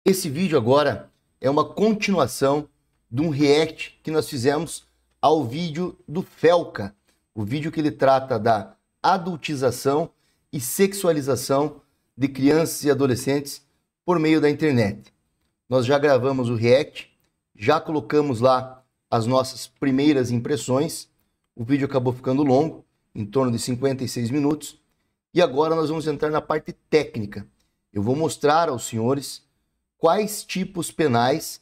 Esse vídeo agora é uma continuação de um react que nós fizemos ao vídeo do Felca, o vídeo que ele trata da adultização e sexualização de crianças e adolescentes por meio da internet. Nós já gravamos o react, já colocamos lá as nossas primeiras impressões, o vídeo acabou ficando longo, em torno de 56 minutos, e agora nós vamos entrar na parte técnica. Eu vou mostrar aos senhores quais tipos penais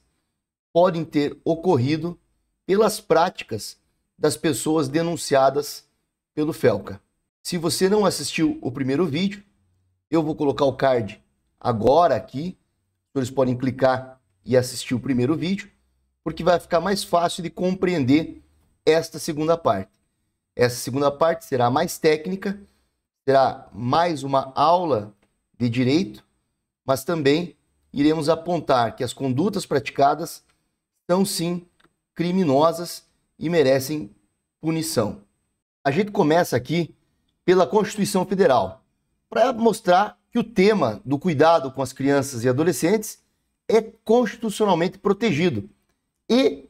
podem ter ocorrido pelas práticas das pessoas denunciadas pelo Felca. Se você não assistiu o primeiro vídeo, eu vou colocar o card agora aqui. Os senhores podem clicar e assistir o primeiro vídeo, porque vai ficar mais fácil de compreender esta segunda parte. Essa segunda parte será mais técnica, será mais uma aula de direito, mas também iremos apontar que as condutas praticadas são sim criminosas e merecem punição. A gente começa aqui pela Constituição Federal, para mostrar que o tema do cuidado com as crianças e adolescentes é constitucionalmente protegido. E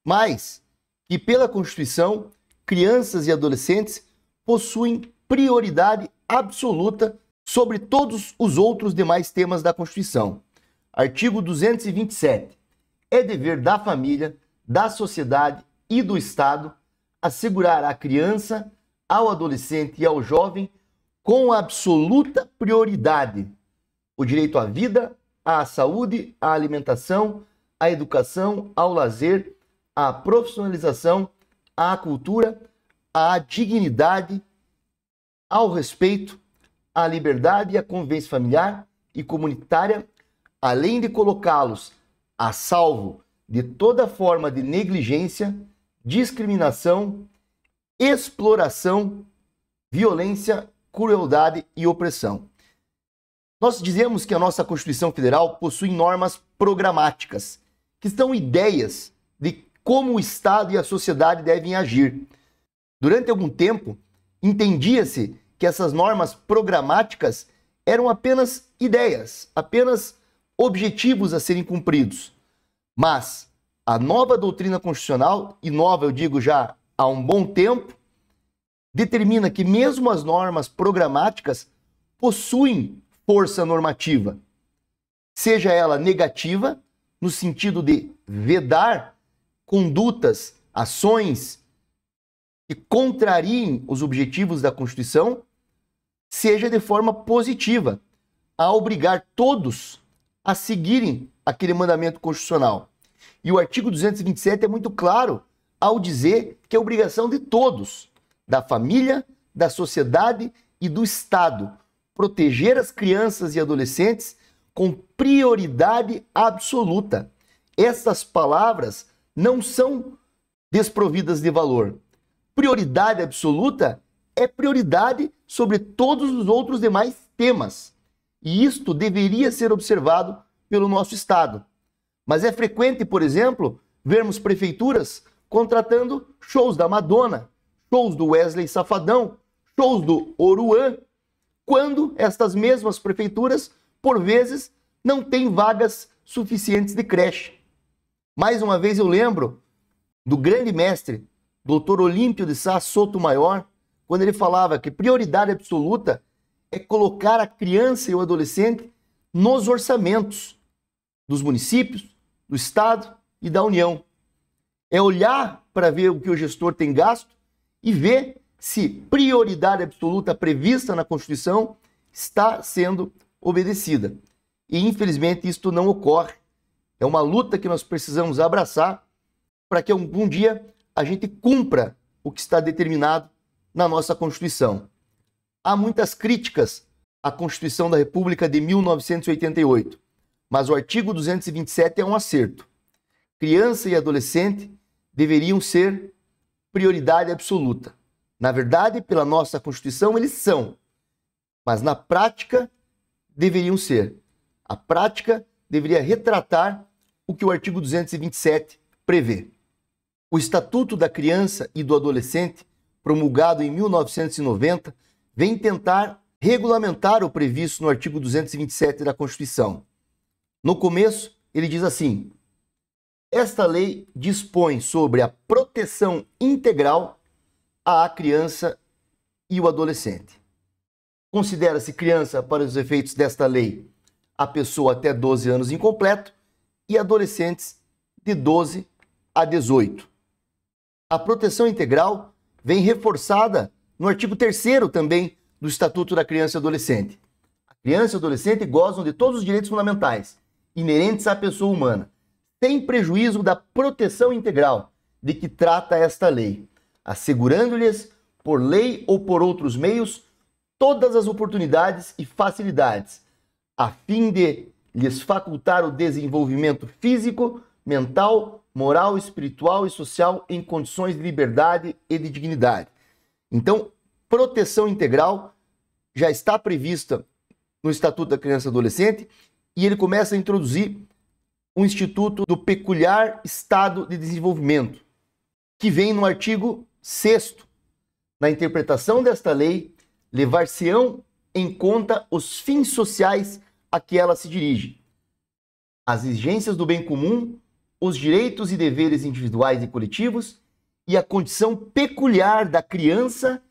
mais, que pela Constituição, crianças e adolescentes possuem prioridade absoluta sobre todos os outros demais temas da Constituição. Artigo 227. É dever da família, da sociedade e do Estado assegurar à criança, ao adolescente e ao jovem com absoluta prioridade o direito à vida, à saúde, à alimentação, à educação, ao lazer, à profissionalização, à cultura, à dignidade, ao respeito, à liberdade e à convivência familiar e comunitária, além de colocá-los a salvo de toda forma de negligência, discriminação, exploração, violência, crueldade e opressão. Nós dizemos que a nossa Constituição Federal possui normas programáticas, que são ideias de como o Estado e a sociedade devem agir. Durante algum tempo, entendia-se que essas normas programáticas eram apenas ideias, apenas objetivos a serem cumpridos. Mas a nova doutrina constitucional, e nova eu digo já há um bom tempo, determina que mesmo as normas programáticas possuem força normativa, seja ela negativa, no sentido de vedar condutas, ações que contrariem os objetivos da Constituição, seja de forma positiva, a obrigar todos a seguirem aquele mandamento constitucional. E o artigo 227 é muito claro ao dizer que é obrigação de todos, da família, da sociedade e do Estado, proteger as crianças e adolescentes com prioridade absoluta. Essas palavras não são desprovidas de valor. Prioridade absoluta é prioridade sobre todos os outros demais temas. E isto deveria ser observado pelo nosso Estado. Mas é frequente, por exemplo, vermos prefeituras contratando shows da Madonna, shows do Wesley Safadão, shows do Oruan, quando estas mesmas prefeituras, por vezes, não têm vagas suficientes de creche. Mais uma vez eu lembro do grande mestre, Dr. Olímpio de Sá Sotomayor, quando ele falava que prioridade absoluta é colocar a criança e o adolescente nos orçamentos dos municípios, do Estado e da União. É olhar para ver o que o gestor tem gasto e ver se prioridade absoluta prevista na Constituição está sendo obedecida. E, infelizmente, isto não ocorre. É uma luta que nós precisamos abraçar para que algum dia a gente cumpra o que está determinado na nossa Constituição. Há muitas críticas à Constituição da República de 1988, mas o artigo 227 é um acerto. Criança e adolescente deveriam ser prioridade absoluta. Na verdade, pela nossa Constituição, eles são, mas na prática deveriam ser. A prática deveria retratar o que o artigo 227 prevê. O Estatuto da Criança e do Adolescente, promulgado em 1990, vem tentar regulamentar o previsto no artigo 227 da Constituição. No começo, ele diz assim: esta lei dispõe sobre a proteção integral à criança e o adolescente. Considera-se criança, para os efeitos desta lei, a pessoa até 12 anos incompleto e adolescentes de 12 a 18. A proteção integral vem reforçada no artigo 3º também do Estatuto da Criança e Adolescente. A criança e o adolescente gozam de todos os direitos fundamentais inerentes à pessoa humana, sem prejuízo da proteção integral de que trata esta lei, assegurando-lhes, por lei ou por outros meios, todas as oportunidades e facilidades, a fim de lhes facultar o desenvolvimento físico, mental, moral, espiritual e social em condições de liberdade e de dignidade. Então, proteção integral já está prevista no Estatuto da Criança e Adolescente e ele começa a introduzir um instituto do peculiar estado de desenvolvimento, que vem no artigo 6º. Na interpretação desta lei, levar-se-ão em conta os fins sociais a que ela se dirige, as exigências do bem comum, os direitos e deveres individuais e coletivos e a condição peculiar da criança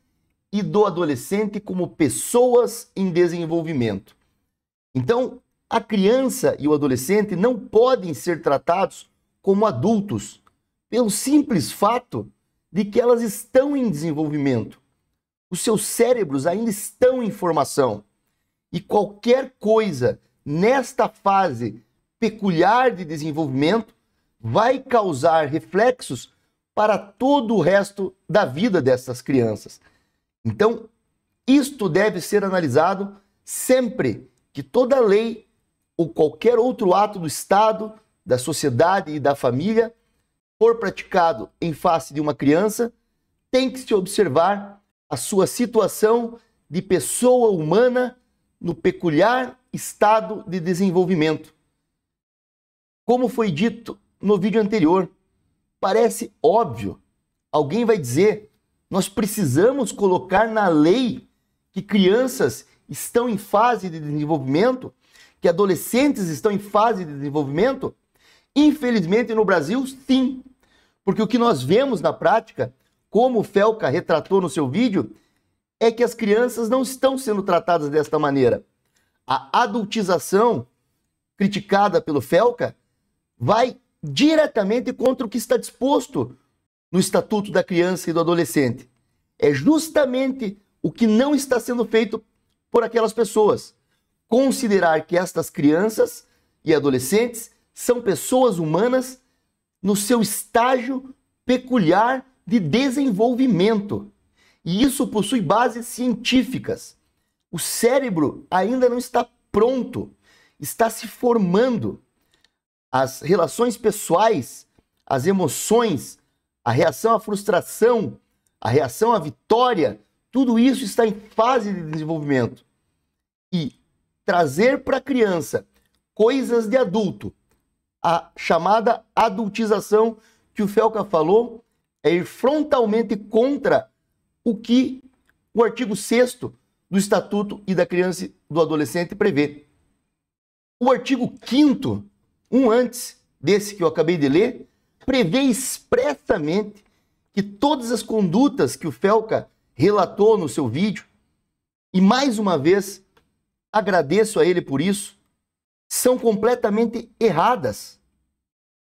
e do adolescente como pessoas em desenvolvimento. Então, a criança e o adolescente não podem ser tratados como adultos, pelo simples fato de que elas estão em desenvolvimento. Os seus cérebros ainda estão em formação. E qualquer coisa nesta fase peculiar de desenvolvimento vai causar reflexos para todo o resto da vida dessas crianças. Então, isto deve ser analisado sempre que toda lei ou qualquer outro ato do Estado, da sociedade e da família for praticado em face de uma criança, tem que se observar a sua situação de pessoa humana no peculiar estado de desenvolvimento. Como foi dito no vídeo anterior, parece óbvio. Alguém vai dizer, nós precisamos colocar na lei que crianças estão em fase de desenvolvimento, que adolescentes estão em fase de desenvolvimento? Infelizmente, no Brasil, sim. Porque o que nós vemos na prática, como o Felca retratou no seu vídeo, é que as crianças não estão sendo tratadas desta maneira. A adultização, criticada pelo Felca, vai diretamente contra o que está disposto no Estatuto da Criança e do Adolescente. É justamente o que não está sendo feito por aquelas pessoas. Considerar que estas crianças e adolescentes são pessoas humanas no seu estágio peculiar de desenvolvimento. E isso possui bases científicas. O cérebro ainda não está pronto, está se formando. As relações pessoais, as emoções, a reação à frustração, a reação à vitória, tudo isso está em fase de desenvolvimento. E trazer para a criança coisas de adulto, a chamada adultização que o Felca falou, é ir frontalmente contra o que o artigo 6º do Estatuto e da Criança e do Adolescente prevê. O artigo 5º, um antes desse que eu acabei de ler, prevê expressamente que todas as condutas que o Felca relatou no seu vídeo, e mais uma vez agradeço a ele por isso, são completamente erradas.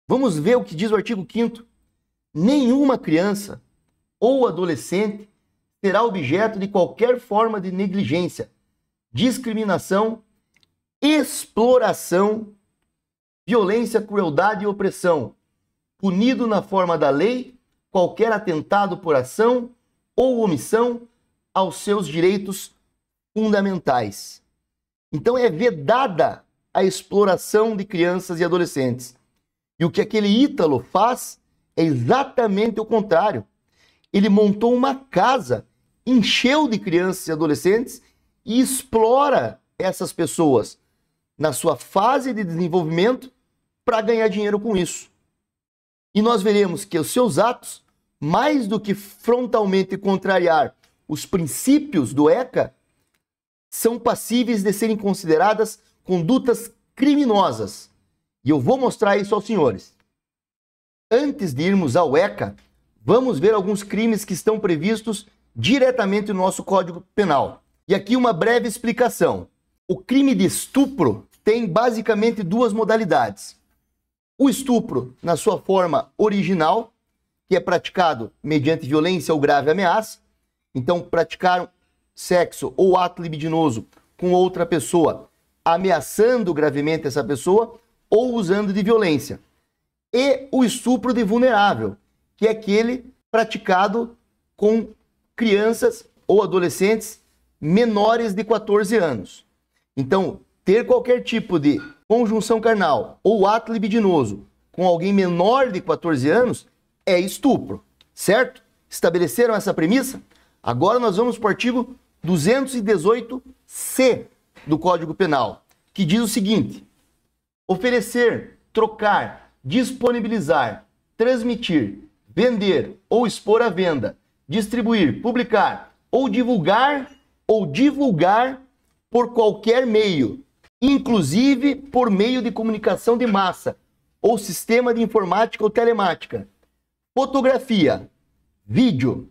Vamos ver o que diz o artigo 5º. Nenhuma criança ou adolescente será objeto de qualquer forma de negligência, discriminação, exploração, violência, crueldade e opressão, punido na forma da lei qualquer atentado por ação ou omissão aos seus direitos fundamentais. Então é vedada a exploração de crianças e adolescentes. E o que aquele Ítalo faz é exatamente o contrário. Ele montou uma casa, encheu de crianças e adolescentes e explora essas pessoas na sua fase de desenvolvimento para ganhar dinheiro com isso. E nós veremos que os seus atos, mais do que frontalmente contrariar os princípios do ECA, são passíveis de serem consideradas condutas criminosas. E eu vou mostrar isso aos senhores. Antes de irmos ao ECA, vamos ver alguns crimes que estão previstos diretamente no nosso Código Penal. E aqui uma breve explicação. O crime de estupro tem basicamente duas modalidades. O estupro na sua forma original, que é praticado mediante violência ou grave ameaça. Então, praticar sexo ou ato libidinoso com outra pessoa, ameaçando gravemente essa pessoa ou usando de violência. E o estupro de vulnerável, que é aquele praticado com crianças ou adolescentes menores de 14 anos. Então, ter qualquer tipo de conjunção carnal ou ato libidinoso com alguém menor de 14 anos é estupro, certo? Estabeleceram essa premissa? Agora nós vamos para o artigo 218-C do Código Penal, que diz o seguinte: oferecer, trocar, disponibilizar, transmitir, vender ou expor à venda, distribuir, publicar ou divulgar por qualquer meio, inclusive por meio de comunicação de massa ou sistema de informática ou telemática, fotografia, vídeo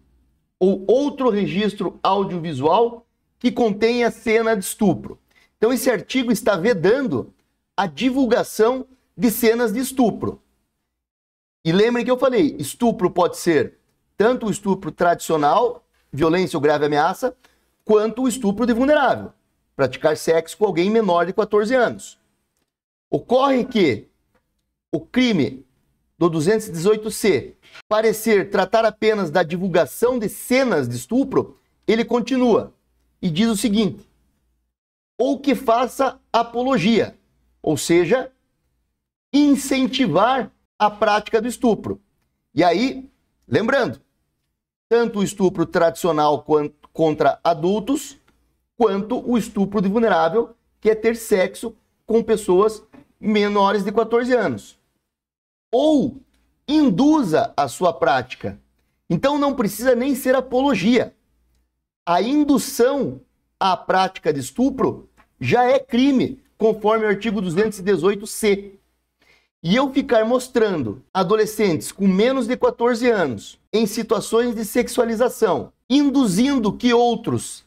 ou outro registro audiovisual que contenha cena de estupro. Então esse artigo está vedando a divulgação de cenas de estupro. E lembrem que eu falei, estupro pode ser tanto o estupro tradicional, violência ou grave ameaça, quanto o estupro de vulnerável, praticar sexo com alguém menor de 14 anos. Ocorre que o crime do 218-C parecer tratar apenas da divulgação de cenas de estupro, ele continua e diz o seguinte: ou que faça apologia, ou seja, incentivar a prática do estupro. E aí, lembrando, tanto o estupro tradicional contra adultos, quanto o estupro de vulnerável, que é ter sexo com pessoas menores de 14 anos. Ou induza a sua prática. Então não precisa nem ser apologia. A indução à prática de estupro já é crime, conforme o artigo 218-C. E eu ficar mostrando adolescentes com menos de 14 anos em situações de sexualização, induzindo que outros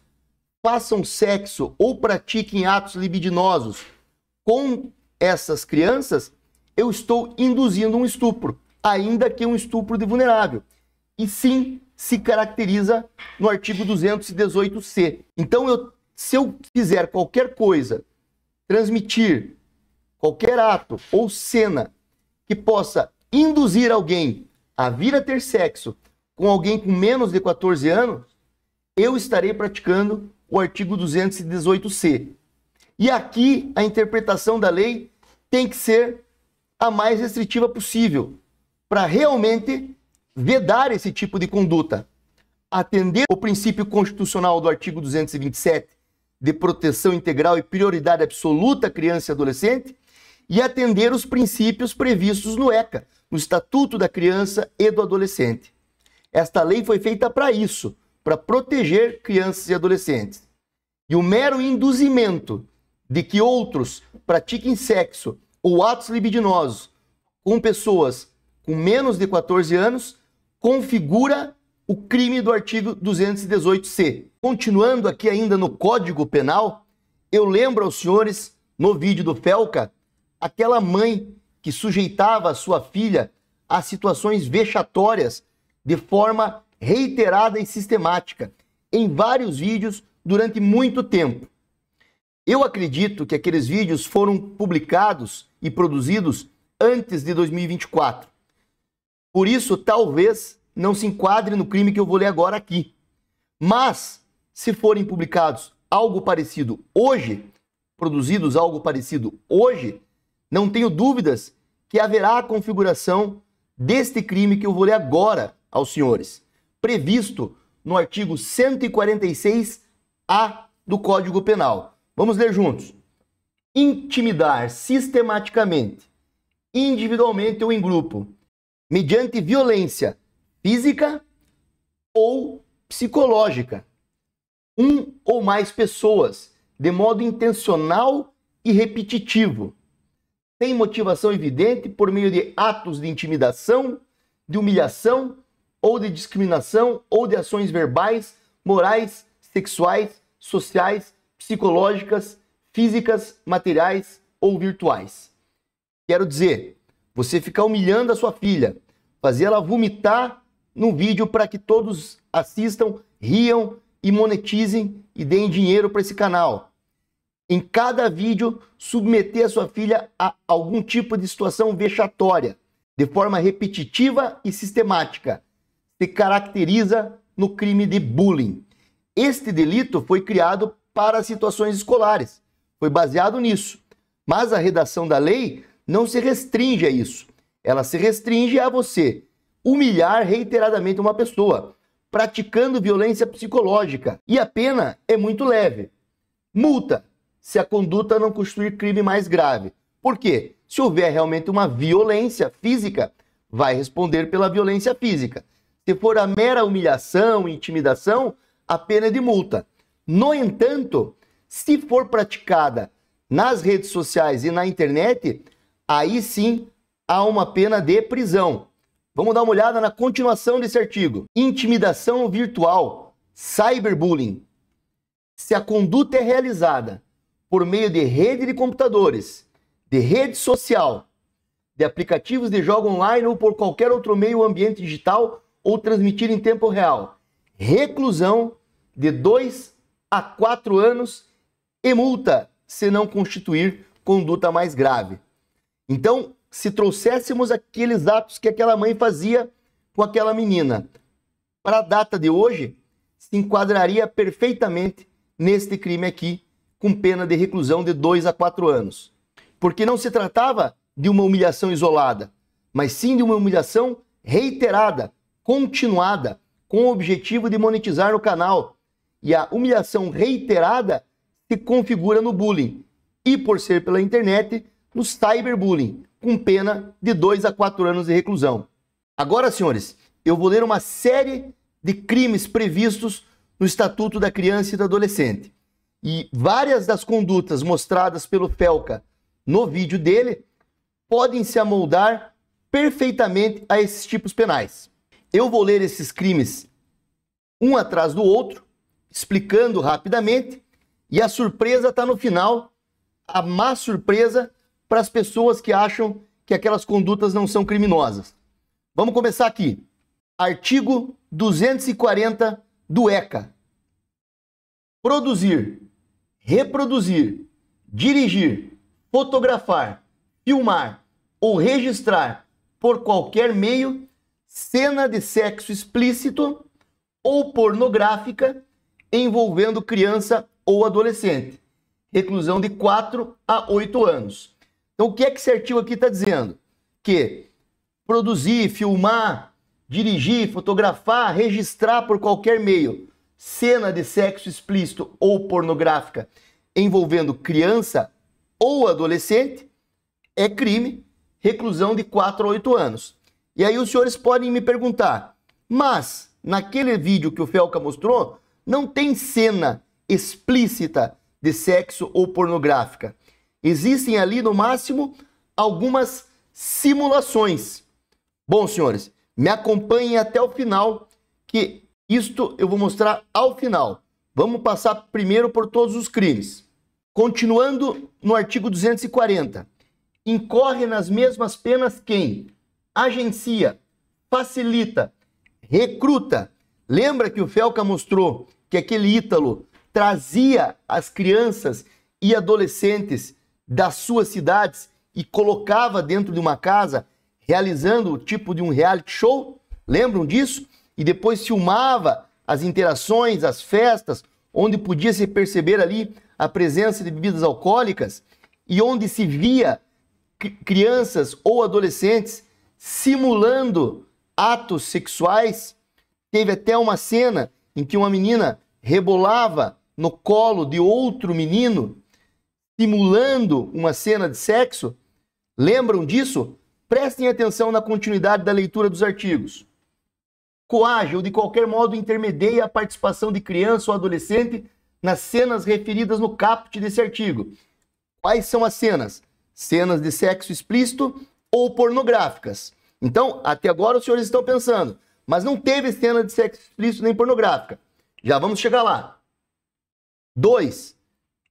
façam sexo ou pratiquem atos libidinosos com essas crianças, eu estou induzindo um estupro, ainda que um estupro de vulnerável. E sim, se caracteriza no artigo 218-C. Então, se eu fizer qualquer coisa, transmitir qualquer ato ou cena que possa induzir alguém a vir a ter sexo com alguém com menos de 14 anos, eu estarei praticando o artigo 218-C. E aqui a interpretação da lei tem que ser a mais restritiva possível, para realmente vedar esse tipo de conduta. Atender o princípio constitucional do artigo 227, de proteção integral e prioridade absoluta à criança e adolescente, e atender os princípios previstos no ECA, no Estatuto da Criança e do Adolescente. Esta lei foi feita para isso, para proteger crianças e adolescentes. E o mero induzimento de que outros pratiquem sexo ou atos libidinosos com pessoas com menos de 14 anos configura o crime do artigo 218-C. Continuando aqui ainda no Código Penal, eu lembro aos senhores, no vídeo do Felca, aquela mãe que sujeitava a sua filha a situações vexatórias de forma reiterada e sistemática, em vários vídeos durante muito tempo. Eu acredito que aqueles vídeos foram publicados e produzidos antes de 2024. Por isso, talvez não se enquadre no crime que eu vou ler agora aqui. Mas, se forem publicados algo parecido hoje, produzidos algo parecido hoje, não tenho dúvidas que haverá a configuração deste crime que eu vou ler agora aos senhores, previsto no artigo 146-A do Código Penal. Vamos ler juntos. Intimidar sistematicamente, individualmente ou em grupo, mediante violência física ou psicológica, um ou mais pessoas, de modo intencional e repetitivo, sem motivação evidente, por meio de atos de intimidação, de humilhação, ou de discriminação, ou de ações verbais, morais, sexuais, sociais, psicológicas, físicas, materiais ou virtuais. Quero dizer, você ficar humilhando a sua filha, fazer ela vomitar no vídeo para que todos assistam, riam e monetizem e deem dinheiro para esse canal. Em cada vídeo, submeter a sua filha a algum tipo de situação vexatória, de forma repetitiva e sistemática, se caracteriza no crime de bullying. Este delito foi criado para situações escolares, foi baseado nisso. Mas a redação da lei não se restringe a isso. Ela se restringe a você humilhar reiteradamente uma pessoa, praticando violência psicológica. E a pena é muito leve. Multa, se a conduta não constituir crime mais grave. Por quê? Se houver realmente uma violência física, vai responder pela violência física. Se for a mera humilhação e intimidação, a pena é de multa. No entanto, se for praticada nas redes sociais e na internet, aí sim há uma pena de prisão. Vamos dar uma olhada na continuação desse artigo. Intimidação virtual, cyberbullying. Se a conduta é realizada por meio de rede de computadores, de rede social, de aplicativos de jogo online ou por qualquer outro meio ou ambiente digital ou transmitir em tempo real, reclusão de 2 a 4 anos e multa se não constituir conduta mais grave. Então, se trouxéssemos aqueles atos que aquela mãe fazia com aquela menina, para a data de hoje, se enquadraria perfeitamente neste crime aqui, com pena de reclusão de 2 a 4 anos. Porque não se tratava de uma humilhação isolada, mas sim de uma humilhação reiterada, continuada, com o objetivo de monetizar no canal. E a humilhação reiterada se configura no bullying. E por ser pela internet, no cyberbullying, com pena de 2 a 4 anos de reclusão. Agora, senhores, eu vou ler uma série de crimes previstos no Estatuto da Criança e do Adolescente. E várias das condutas mostradas pelo Felca no vídeo dele podem se amoldar perfeitamente a esses tipos penais. Eu vou ler esses crimes um atrás do outro, explicando rapidamente, e a surpresa está no final, a má surpresa para as pessoas que acham que aquelas condutas não são criminosas. Vamos começar aqui. Artigo 240 do ECA. Produzir, reproduzir, dirigir, fotografar, filmar ou registrar por qualquer meio cena de sexo explícito ou pornográfica envolvendo criança ou adolescente. Reclusão de 4 a 8 anos. Então, o que é que esse artigo aqui está dizendo? Que produzir, filmar, dirigir, fotografar, registrar por qualquer meio cena de sexo explícito ou pornográfica envolvendo criança ou adolescente é crime, reclusão de 4 a 8 anos. E aí os senhores podem me perguntar, mas naquele vídeo que o Felca mostrou, não tem cena explícita de sexo ou pornográfica. Existem ali, no máximo, algumas simulações. Bom, senhores, me acompanhem até o final, que isto eu vou mostrar ao final. Vamos passar primeiro por todos os crimes. Continuando no artigo 240. Incorre nas mesmas penas quem agencia, facilita, recruta. Lembra que o Felca mostrou que aquele Ítalo trazia as crianças e adolescentes das suas cidades e colocava dentro de uma casa, realizando o tipo de um reality show? Lembram disso? E depois filmava as interações, as festas, onde podia se perceber ali a presença de bebidas alcoólicas e onde se via crianças ou adolescentes simulando atos sexuais. Teve até uma cena em que uma menina rebolava no colo de outro menino, simulando uma cena de sexo. Lembram disso? Prestem atenção na continuidade da leitura dos artigos. Coage ou de qualquer modo intermedia a participação de criança ou adolescente nas cenas referidas no caput desse artigo. Quais são as cenas? cenas de sexo explícito ou pornográficas. Então, até agora os senhores estão pensando, mas não teve cena de sexo explícito nem pornográfica. Já vamos chegar lá. 2.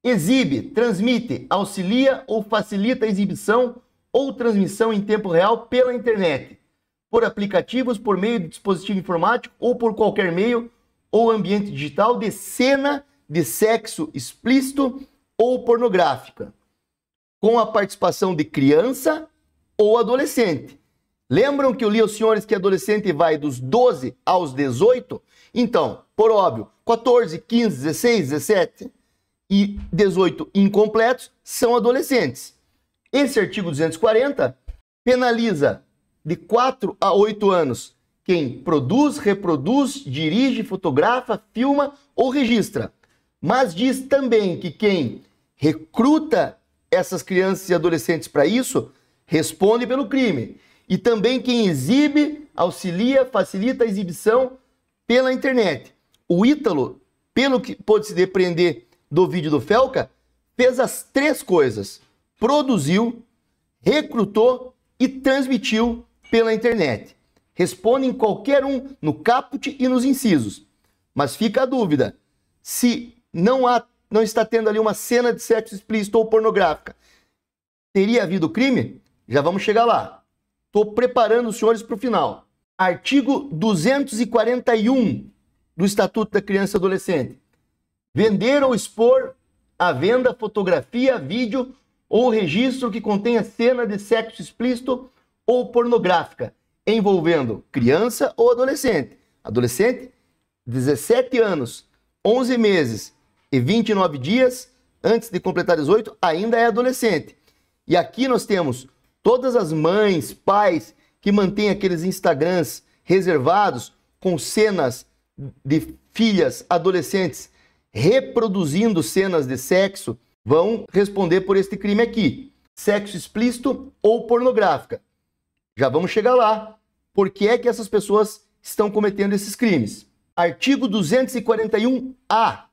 Exibe, transmite, auxilia ou facilita a exibição ou transmissão em tempo real pela internet, por aplicativos, por meio de dispositivo informático ou por qualquer meio ou ambiente digital de cena de sexo explícito ou pornográfica, com a participação de criança ou adolescente. Lembram que eu li aos senhores que adolescente vai dos 12 aos 18? Então, por óbvio, 14, 15, 16, 17 e 18 incompletos são adolescentes. Esse artigo 240 penaliza de 4 a 8 anos quem produz, reproduz, dirige, fotografa, filma ou registra. Mas diz também que quem recruta essas crianças e adolescentes para isso responde pelo crime. E também quem exibe, auxilia, facilita a exibição pela internet. O Ítalo, pelo que pôde se depreender do vídeo do Felca, fez as 3 coisas. Produziu, recrutou e transmitiu pela internet. Responde em qualquer um, no caput e nos incisos. Mas fica a dúvida, se não está tendo ali uma cena de sexo explícito ou pornográfica, teria havido crime? Já vamos chegar lá. Estou preparando os senhores para o final. Artigo 241 do Estatuto da Criança e Adolescente. Vender ou expor à venda fotografia, vídeo ou registro que contenha cena de sexo explícito ou pornográfica, envolvendo criança ou adolescente. Adolescente, 17 anos, 11 meses e 29 dias, antes de completar 18, ainda é adolescente. E aqui nós temos todas as mães, pais que mantêm aqueles Instagrams reservados com cenas de filhas adolescentes reproduzindo cenas de sexo, vão responder por este crime aqui. Sexo explícito ou pornográfica. Já vamos chegar lá. Por que é que essas pessoas estão cometendo esses crimes? Artigo 241-A.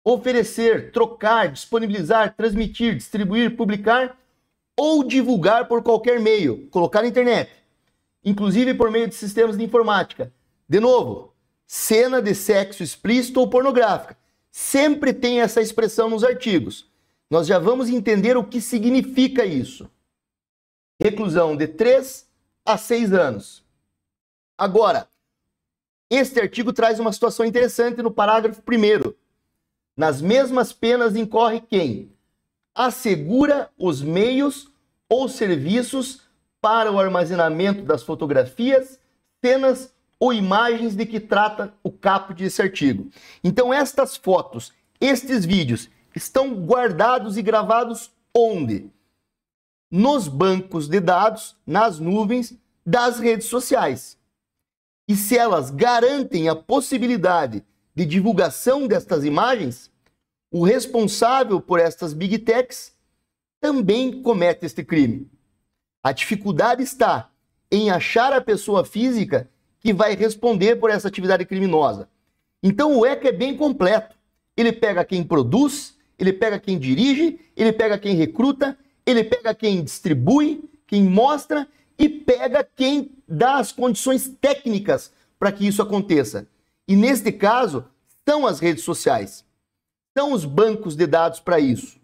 Oferecer, trocar, disponibilizar, transmitir, distribuir, publicar ou divulgar por qualquer meio, colocar na internet, inclusive por meio de sistemas de informática. De novo, cena de sexo explícito ou pornográfica. Sempre tem essa expressão nos artigos. Nós já vamos entender o que significa isso. Reclusão de 3 a 6 anos. Agora, este artigo traz uma situação interessante no parágrafo 1º. Nas mesmas penas incorre quem assegura os meios ou serviços para o armazenamento das fotografias, cenas ou imagens de que trata o caput desse artigo. Então, estas fotos, estes vídeos, estão guardados e gravados onde? Nos bancos de dados, nas nuvens das redes sociais. E se elas garantem a possibilidade de divulgação destas imagens, o responsável por estas Big Techs também comete este crime. A dificuldade está em achar a pessoa física que vai responder por essa atividade criminosa. Então o ECA é bem completo. Ele pega quem produz, ele pega quem dirige, ele pega quem recruta, ele pega quem distribui, quem mostra e pega quem dá as condições técnicas para que isso aconteça. E neste caso, são as redes sociais. São os bancos de dados para isso.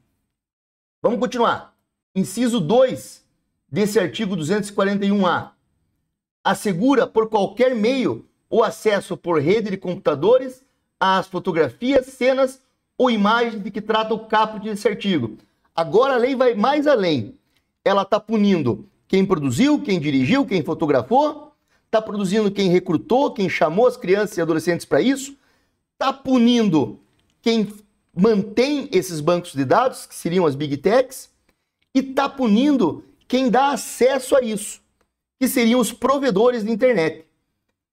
Vamos continuar. Inciso 2 desse artigo 241-A. Assegura por qualquer meio o acesso por rede de computadores às fotografias, cenas ou imagens de que trata o caput desse artigo. Agora a lei vai mais além. Ela está punindo quem produziu, quem dirigiu, quem fotografou, está punindo quem recrutou, quem chamou as crianças e adolescentes para isso, está punindo quem mantém esses bancos de dados, que seriam as Big Techs, e está punindo quem dá acesso a isso, que seriam os provedores de internet.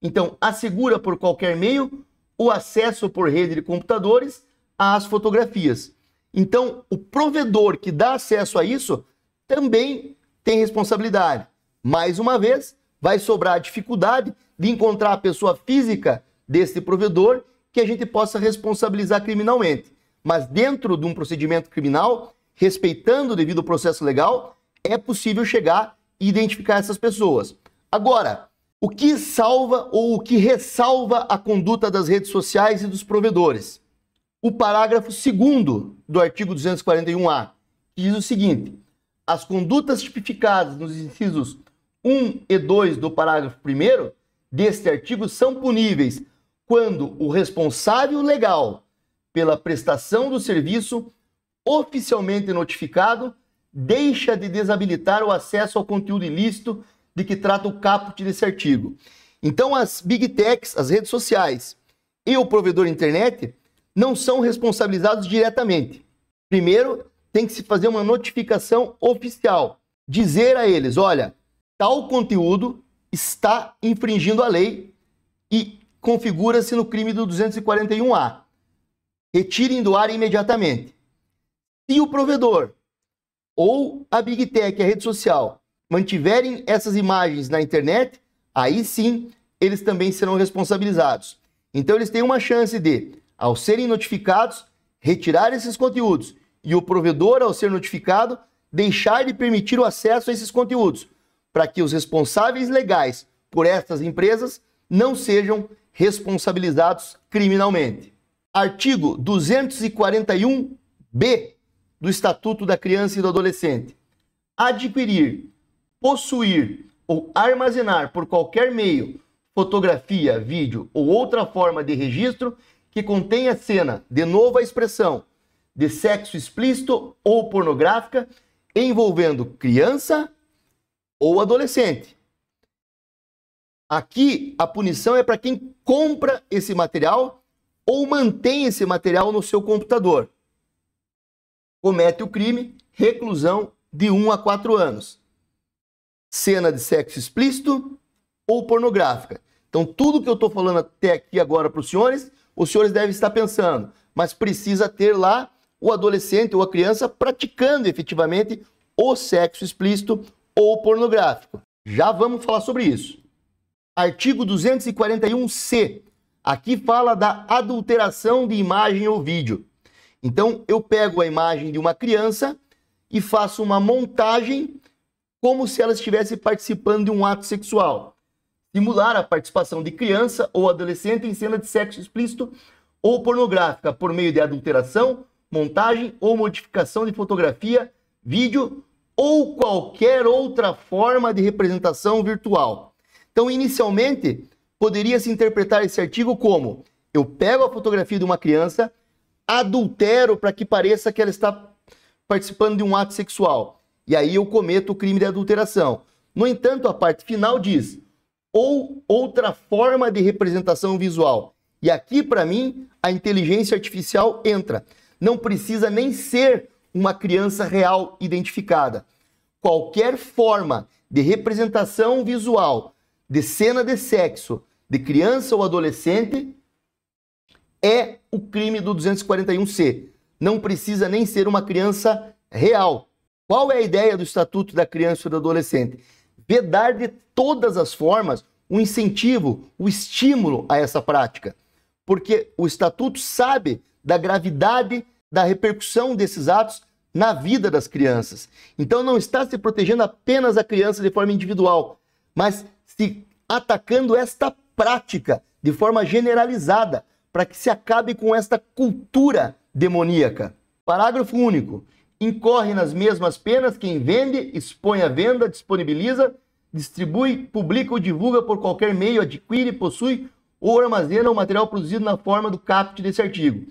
Então, assegura por qualquer meio o acesso por rede de computadores às fotografias. Então, o provedor que dá acesso a isso também tem responsabilidade. Mais uma vez, vai sobrar a dificuldade de encontrar a pessoa física desse provedor que a gente possa responsabilizar criminalmente. Mas dentro de um procedimento criminal, respeitando o devido processo legal, é possível chegar e identificar essas pessoas. Agora, o que salva ou o que ressalva a conduta das redes sociais e dos provedores? O parágrafo 2º do artigo 241A, que diz o seguinte: as condutas tipificadas nos incisos 1 e 2 do parágrafo 1º deste artigo são puníveis quando o responsável legal pela prestação do serviço oficialmente notificado deixa de desabilitar o acesso ao conteúdo ilícito de que trata o caput desse artigo. Então, as Big Techs, as redes sociais e o provedor internet não são responsabilizados diretamente. Primeiro, tem que se fazer uma notificação oficial. Dizer a eles, olha, tal conteúdo está infringindo a lei e configura-se no crime do 241A. Retirem do ar imediatamente. Se o provedor ou a Big Tech, a rede social, mantiverem essas imagens na internet, aí sim eles também serão responsabilizados. Então eles têm uma chance de, ao serem notificados, retirar esses conteúdos e o provedor, ao ser notificado, deixar de permitir o acesso a esses conteúdos, para que os responsáveis legais por estas empresas não sejam responsabilizados criminalmente. Artigo 241-B do Estatuto da Criança e do Adolescente. Adquirir, possuir ou armazenar por qualquer meio fotografia, vídeo ou outra forma de registro que contenha cena, de novo a expressão, de sexo explícito ou pornográfica envolvendo criança ou adolescente. Aqui a punição é para quem compra esse material ou mantém esse material no seu computador. Comete o crime, reclusão de 1 a 4 anos. Cena de sexo explícito ou pornográfica. Então, tudo que eu estou falando até aqui agora para os senhores devem estar pensando, mas precisa ter lá o adolescente ou a criança praticando efetivamente o sexo explícito ou pornográfico. Já vamos falar sobre isso. Artigo 241-C. Aqui fala da adulteração de imagem ou vídeo. Então, eu pego a imagem de uma criança e faço uma montagem como se ela estivesse participando de um ato sexual. Simular a participação de criança ou adolescente em cena de sexo explícito ou pornográfica por meio de adulteração, montagem ou modificação de fotografia, vídeo ou qualquer outra forma de representação virtual. Então, inicialmente, poderia-se interpretar esse artigo como: eu pego a fotografia de uma criança, adultero para que pareça que ela está participando de um ato sexual. E aí eu cometo o crime de adulteração. No entanto, a parte final diz: ou outra forma de representação visual. E aqui, para mim, a inteligência artificial entra. Não precisa nem ser uma criança real identificada. Qualquer forma de representação visual de cena de sexo de criança ou adolescente é o crime do 241-C. Não precisa nem ser uma criança real. Qual é a ideia do Estatuto da Criança e do Adolescente? Vedar de todas as formas o incentivo, o estímulo a essa prática. Porque o Estatuto sabe da gravidade da repercussão desses atos na vida das crianças. Então não está se protegendo apenas a criança de forma individual, mas se atacando esta prática de forma generalizada, para que se acabe com esta cultura demoníaca. Parágrafo único. Incorre nas mesmas penas quem vende, expõe à venda, disponibiliza, distribui, publica ou divulga por qualquer meio, adquire, possui ou armazena o material produzido na forma do caput desse artigo.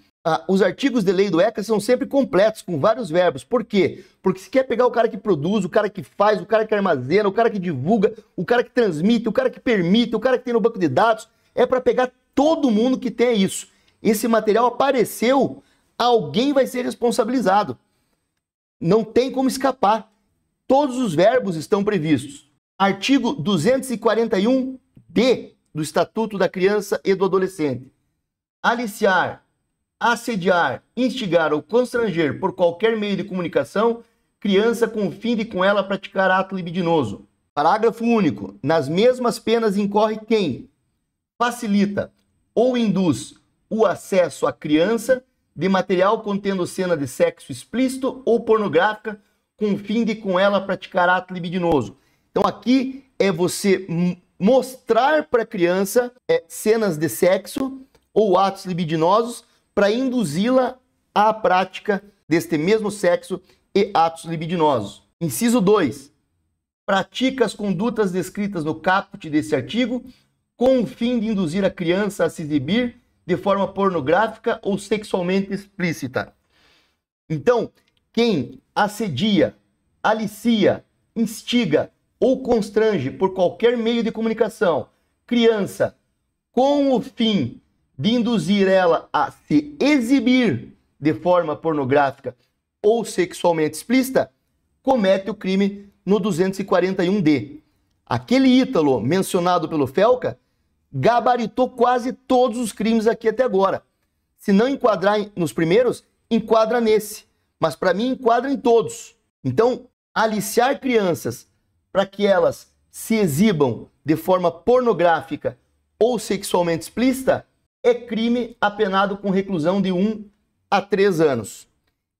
Os artigos de lei do ECA são sempre completos, com vários verbos. Por quê? Porque se quer pegar o cara que produz, o cara que faz, o cara que armazena, o cara que divulga, o cara que transmite, o cara que permite, o cara que tem no banco de dados, é para pegar todo mundo que tem isso. Esse material apareceu, alguém vai ser responsabilizado. Não tem como escapar. Todos os verbos estão previstos. Artigo 241-D do Estatuto da Criança e do Adolescente. Aliciar, assediar, instigar ou constranger por qualquer meio de comunicação criança com o fim de com ela praticar ato libidinoso. Parágrafo único. Nas mesmas penas incorre quem facilita ou induz o acesso à criança de material contendo cena de sexo explícito ou pornográfica com o fim de com ela praticar ato libidinoso. Então aqui é você mostrar para a criança cenas de sexo ou atos libidinosos para induzi-la à prática deste mesmo sexo e atos libidinosos. Inciso 2. Pratica as condutas descritas no caput desse artigo com o fim de induzir a criança a se exibir de forma pornográfica ou sexualmente explícita. Então, quem assedia, alicia, instiga ou constrange por qualquer meio de comunicação criança com o fim de induzir ela a se exibir de forma pornográfica ou sexualmente explícita, comete o crime no 241D. Aquele Ítalo mencionado pelo Felca gabaritou quase todos os crimes aqui até agora. Se não enquadrar nos primeiros, enquadra nesse. Mas para mim enquadra em todos. Então, aliciar crianças para que elas se exibam de forma pornográfica ou sexualmente explícita é crime apenado com reclusão de 1 a 3 anos.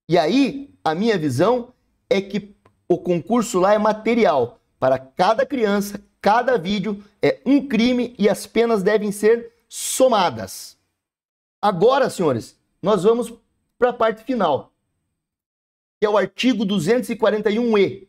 E aí, a minha visão é que o concurso lá é material. Para cada criança, cada vídeo é um crime e as penas devem ser somadas. Agora, senhores, nós vamos para a parte final, que é o artigo 241E.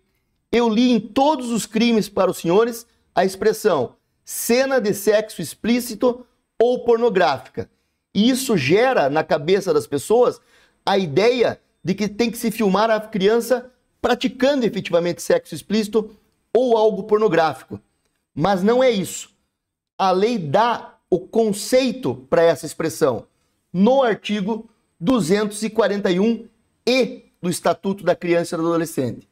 Eu li em todos os crimes para os senhores a expressão cena de sexo explícito ou pornográfica. E isso gera na cabeça das pessoas a ideia de que tem que se filmar a criança praticando efetivamente sexo explícito ou algo pornográfico. Mas não é isso. A lei dá o conceito para essa expressão no artigo 241E do Estatuto da Criança e do Adolescente.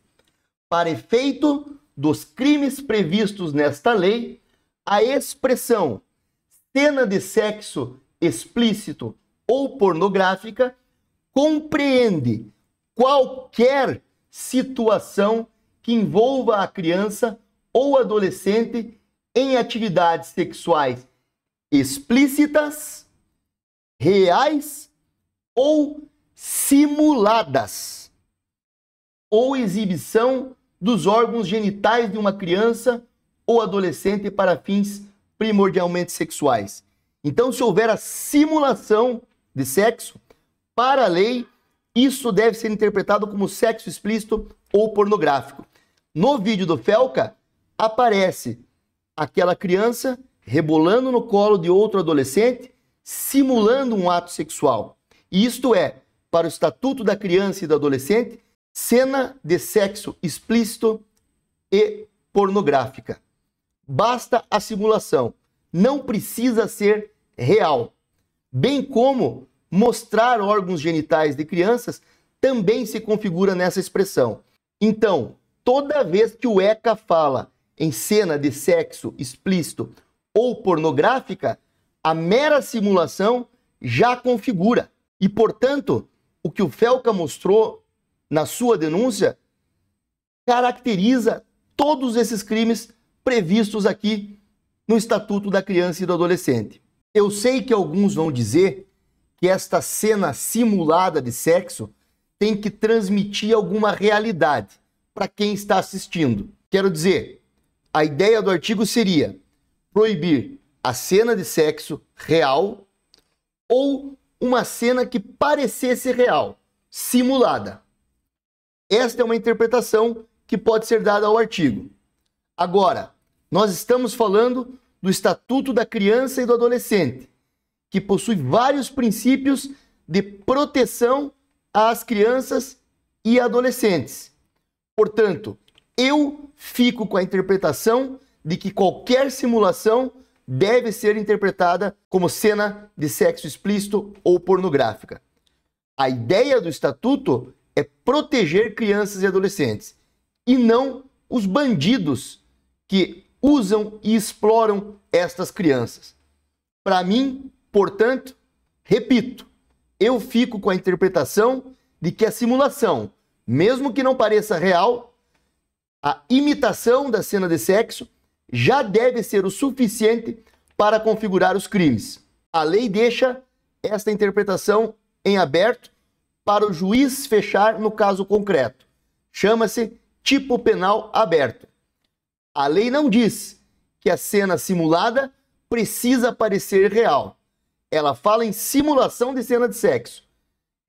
Para efeito dos crimes previstos nesta lei, a expressão cena de sexo explícito ou pornográfica compreende qualquer situação que envolva a criança ou adolescente em atividades sexuais explícitas, reais ou simuladas, ou exibição dos órgãos genitais de uma criança ou adolescente para fins primordialmente sexuais. Então, se houver a simulação de sexo, para a lei, isso deve ser interpretado como sexo explícito ou pornográfico. No vídeo do Felca, aparece aquela criança rebolando no colo de outro adolescente, simulando um ato sexual. E isto é, para o Estatuto da Criança e do Adolescente, cena de sexo explícito e pornográfica. Basta a simulação, não precisa ser real. Bem como mostrar órgãos genitais de crianças também se configura nessa expressão. Então, toda vez que o ECA fala em cena de sexo explícito ou pornográfica, a mera simulação já configura. E, portanto, o que o Felca mostrou na sua denúncia caracteriza todos esses crimes previstos aqui no Estatuto da Criança e do Adolescente. Eu sei que alguns vão dizer que esta cena simulada de sexo tem que transmitir alguma realidade para quem está assistindo. Quero dizer, a ideia do artigo seria proibir a cena de sexo real ou uma cena que parecesse real, simulada. Esta é uma interpretação que pode ser dada ao artigo. Agora, nós estamos falando do Estatuto da Criança e do Adolescente, que possui vários princípios de proteção às crianças e adolescentes. Portanto, eu fico com a interpretação de que qualquer simulação deve ser interpretada como cena de sexo explícito ou pornográfica. A ideia do Estatuto é proteger crianças e adolescentes, e não os bandidos que usam e exploram estas crianças. Para mim, portanto, repito, eu fico com a interpretação de que a simulação, mesmo que não pareça real, a imitação da cena de sexo já deve ser o suficiente para configurar os crimes. A lei deixa esta interpretação em aberto para o juiz fechar no caso concreto. Chama-se tipo penal aberto. A lei não diz que a cena simulada precisa parecer real. Ela fala em simulação de cena de sexo.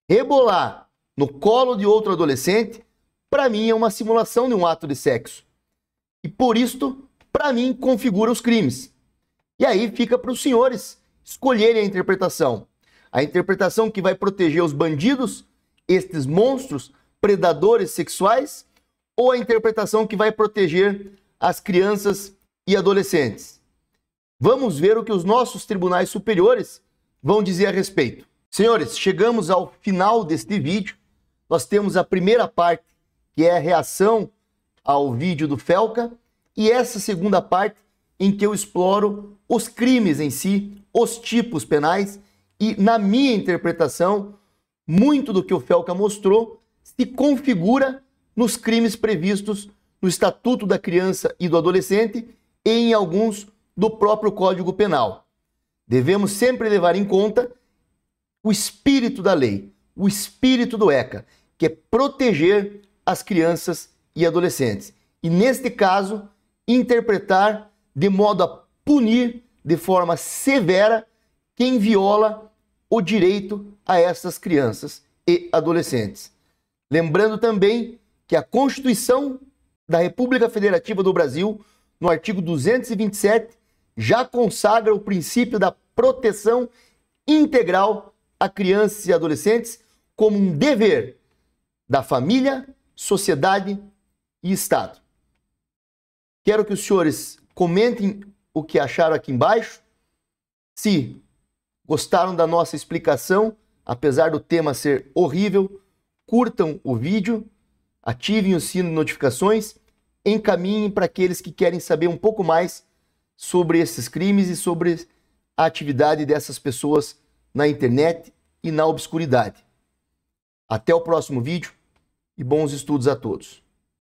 Rebolar no colo de outro adolescente, para mim, é uma simulação de um ato de sexo. E por isto, para mim, configura os crimes. E aí fica para os senhores escolherem a interpretação. A interpretação que vai proteger os bandidos, estes monstros, predadores sexuais, ou a interpretação que vai proteger as crianças e adolescentes. Vamos ver o que os nossos tribunais superiores vão dizer a respeito. Senhores, chegamos ao final deste vídeo. Nós temos a primeira parte, que é a reação ao vídeo do Felca, e essa segunda parte em que eu exploro os crimes em si, os tipos penais, e na minha interpretação, muito do que o Felca mostrou se configura nos crimes previstos no Estatuto da Criança e do Adolescente e em alguns do próprio Código Penal. Devemos sempre levar em conta o espírito da lei, o espírito do ECA, que é proteger as crianças e adolescentes. E, neste caso, interpretar de modo a punir de forma severa quem viola o direito a essas crianças e adolescentes. Lembrando também que a Constituição da República Federativa do Brasil, no artigo 227, já consagra o princípio da proteção integral a crianças e adolescentes como um dever da família, sociedade e Estado. Quero que os senhores comentem o que acharam aqui embaixo. Se gostaram da nossa explicação, apesar do tema ser horrível, curtam o vídeo, ativem o sino de notificações, encaminhem para aqueles que querem saber um pouco mais sobre esses crimes e sobre a atividade dessas pessoas na internet e na obscuridade. Até o próximo vídeo e bons estudos a todos.